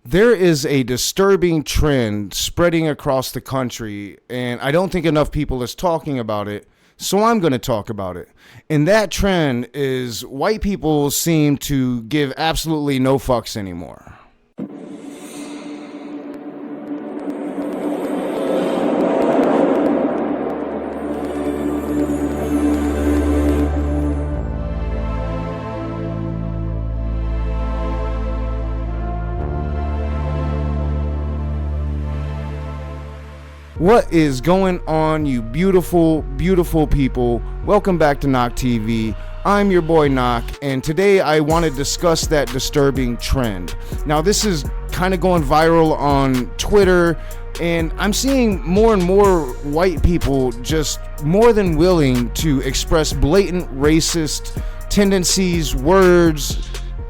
There is a disturbing trend spreading across the country, and I don't think enough people is talking about it, so I'm going to talk about it. And that trend is white people seem to give absolutely no fucks anymore. What is going on, you beautiful, beautiful people? Welcome back to Knock TV. I'm your boy Knock, and today I want to discuss that disturbing trend. Now, this is kind of going viral on Twitter, and I'm seeing more and more white people just more than willing to express blatant racist tendencies, words,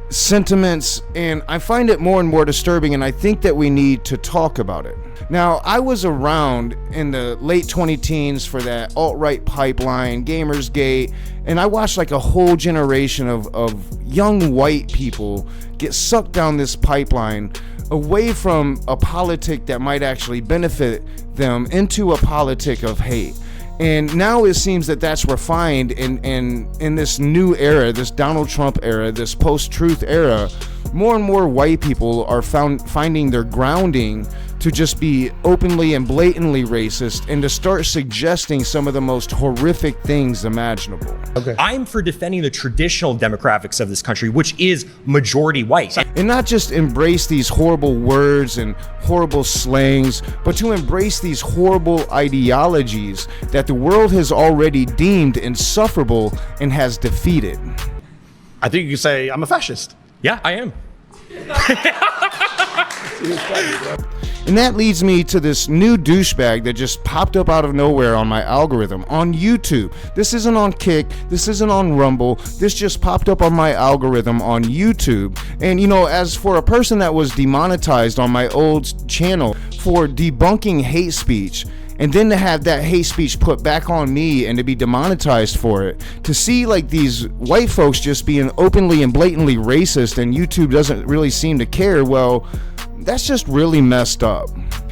sentiments, and I find it more and more disturbing, and I think that we need to talk about it. Now, I was around in the late 20-teens for that alt-right pipeline, Gamersgate, and I watched like a whole generation of young white people get sucked down this pipeline away from a politic that might actually benefit them into a politic of hate. And now it seems that that's refined in this new era, this Donald Trump era, this post-truth era. More and more white people are finding their grounding to just be openly and blatantly racist and to start suggesting some of the most horrific things imaginable. Okay. I'm for defending the traditional demographics of this country, which is majority white. And not just embrace these horrible words and horrible slangs, but to embrace these horrible ideologies that the world has already deemed insufferable and has defeated. I think you could say I'm a fascist. Yeah, I am. And that leads me to this new douchebag that just popped up out of nowhere on my algorithm on YouTube. This isn't on Kick, this isn't on Rumble, this just popped up on my algorithm on YouTube. And you know, as for a person that was demonetized on my old channel for debunking hate speech, and then to have that hate speech put back on me and to be demonetized for it, to see like these white folks just being openly and blatantly racist and YouTube doesn't really seem to care, well, that's just really messed up.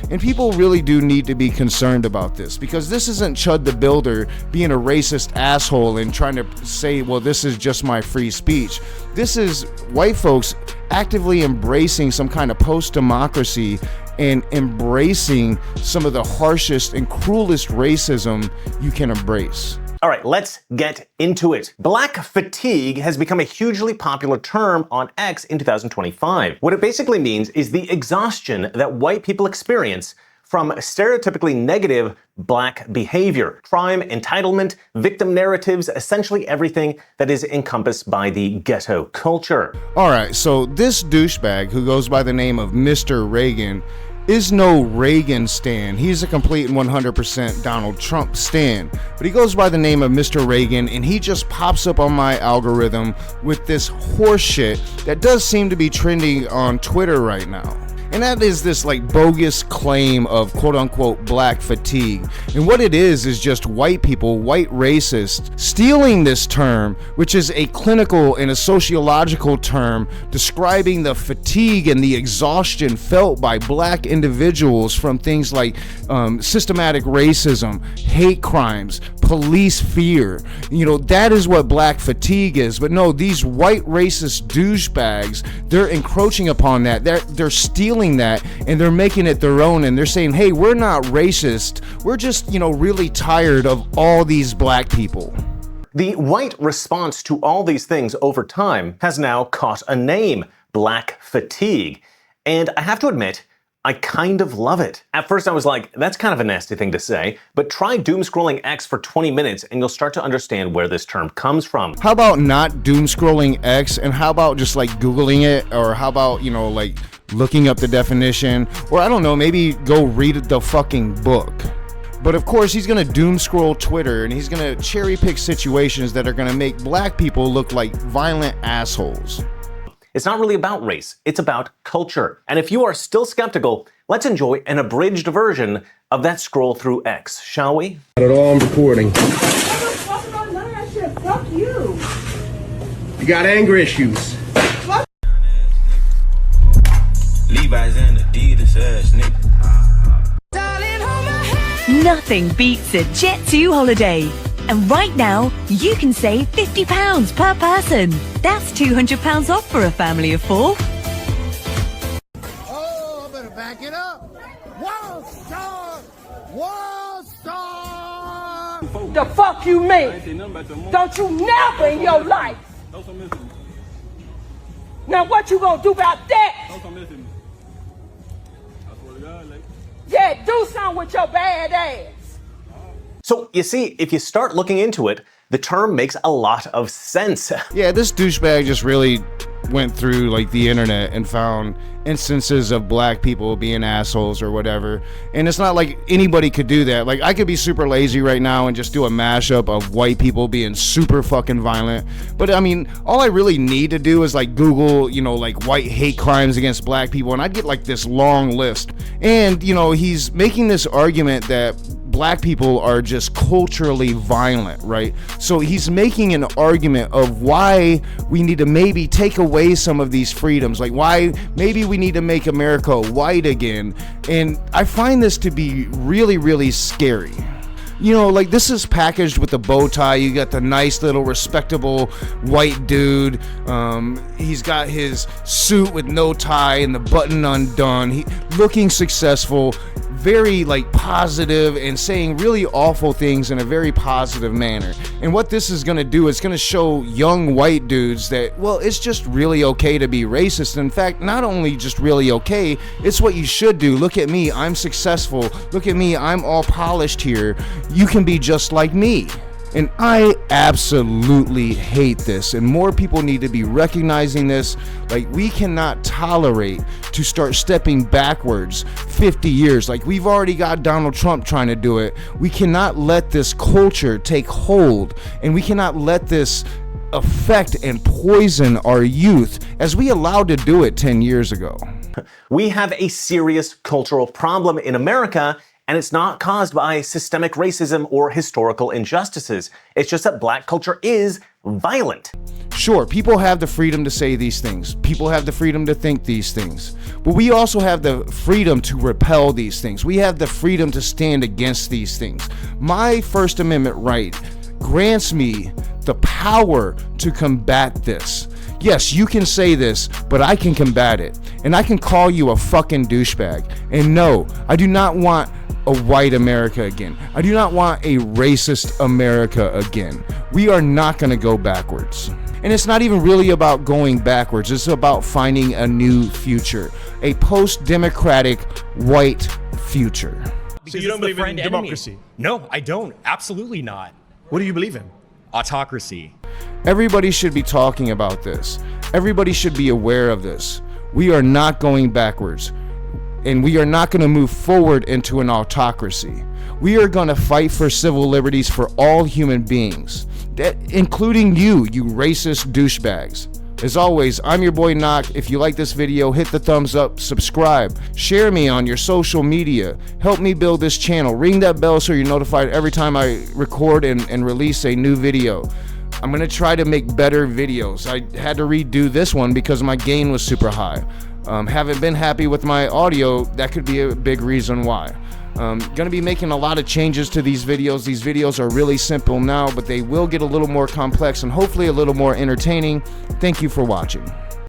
And people really do need to be concerned about this, because this isn't Chud the Builder being a racist asshole and trying to say, well, this is just my free speech. This is white folks actively embracing some kind of post-democracy and embracing some of the harshest and cruelest racism you can embrace. All right, let's get into it. Black fatigue has become a hugely popular term on X in 2025. What it basically means is the exhaustion that white people experience from stereotypically negative black behavior, crime, entitlement, victim narratives, essentially everything that is encompassed by the ghetto culture. All right, so this douchebag who goes by the name of Mr. Reagan is no Reagan stan. He's a complete and 100% Donald Trump stan. But he goes by the name of Mr. Reagan, and he just pops up on my algorithm with this horse shit that does seem to be trending on Twitter right now. And that is this like bogus claim of quote unquote black fatigue. And what it is just white people, white racists, stealing this term, which is a clinical and a sociological term describing the fatigue and the exhaustion felt by black individuals from things like systematic racism, hate crimes, police fear. You know, that is what black fatigue is. But no, these white racist douchebags, they're encroaching upon that. They're stealing that and they're making it their own, and they're saying, hey, we're not racist, we're just, you know, really tired of all these black people. The white response to all these things over time has now caught a name: black fatigue. And I have to admit, I kind of love it. At first I was like, that's kind of a nasty thing to say, but try doom scrolling X for 20 minutes and you'll start to understand where this term comes from. How about not doom scrolling X, and how about just like Googling it, or how about, you know, like looking up the definition, or I don't know, maybe go read the fucking book. But of course he's gonna doom scroll Twitter and he's gonna cherry pick situations that are gonna make black people look like violent assholes. It's not really about race, it's about culture. And if you are still skeptical, let's enjoy an abridged version of that scroll through X, shall we? Not at all, I'm recording. Fuck you. You got anger issues. Levi's and Adidas ass nigga. Nothing beats a Jet2 holiday. And right now, you can save £50 per person. That's £200 off for a family of 4. Oh, I better back it up. World Star! World Star! The fuck you mean? Don't you never in your life? Now what you gonna do about that? Yeah, do something with your bad ass. So, you see, if you start looking into it, the term makes a lot of sense. Yeah, this douchebag just really went through like the internet and found instances of black people being assholes or whatever. And it's not like anybody could do that. Like, I could be super lazy right now and just do a mashup of white people being super fucking violent. But I mean, all I really need to do is like Google, you know, like white hate crimes against black people, and I'd get like this long list. And, you know, he's making this argument that black people are just culturally violent, right? So he's making an argument of why we need to maybe take away some of these freedoms, like why maybe we need to make America white again. And I find this to be really, really scary. You know, like, this is packaged with a bow tie. You got the nice little respectable white dude. He's got his suit with no tie and the button undone. He looking successful, very like positive, and saying really awful things in a very positive manner. And what this is going to do is going to show young white dudes that, well, it's just really okay to be racist. In fact, not only just really okay, it's what you should do. Look at me, I'm successful. Look at me, I'm all polished here. You can be just like me. And I absolutely hate this, and more people need to be recognizing this. Like, we cannot tolerate to start stepping backwards 50 years. Like, we've already got Donald Trump trying to do it. We cannot let this culture take hold, and we cannot let this affect and poison our youth as we allowed to do it 10 years ago. We have a serious cultural problem in America, and it's not caused by systemic racism or historical injustices. It's just that black culture is violent. Sure, people have the freedom to say these things. People have the freedom to think these things. But we also have the freedom to repel these things. We have the freedom to stand against these things. My First Amendment right grants me the power to combat this. Yes, you can say this, but I can combat it. And I can call you a fucking douchebag. And no, I do not want a white America again. I do not want a racist America again. We are not going to go backwards. And it's not even really about going backwards. It's about finding a new future, a post-democratic white future. So you don't believe in democracy? No, I don't. Absolutely not. What do you believe in? Autocracy. Everybody should be talking about this. Everybody should be aware of this. We are not going backwards. And we are not going to move forward into an autocracy. We are going to fight for civil liberties for all human beings, including you racist douchebags. As always, I'm your boy Knock. If you like this video, hit the thumbs up, subscribe, share me on your social media, help me build this channel, ring that bell so you're notified every time I record and release a new video. I'm going to try to make better videos. I had to redo this one because my gain was super high. Haven't been happy with my audio. That could be a big reason why. Gonna be making a lot of changes to these videos. These videos are really simple now, but they will get a little more complex and hopefully a little more entertaining. Thank you for watching.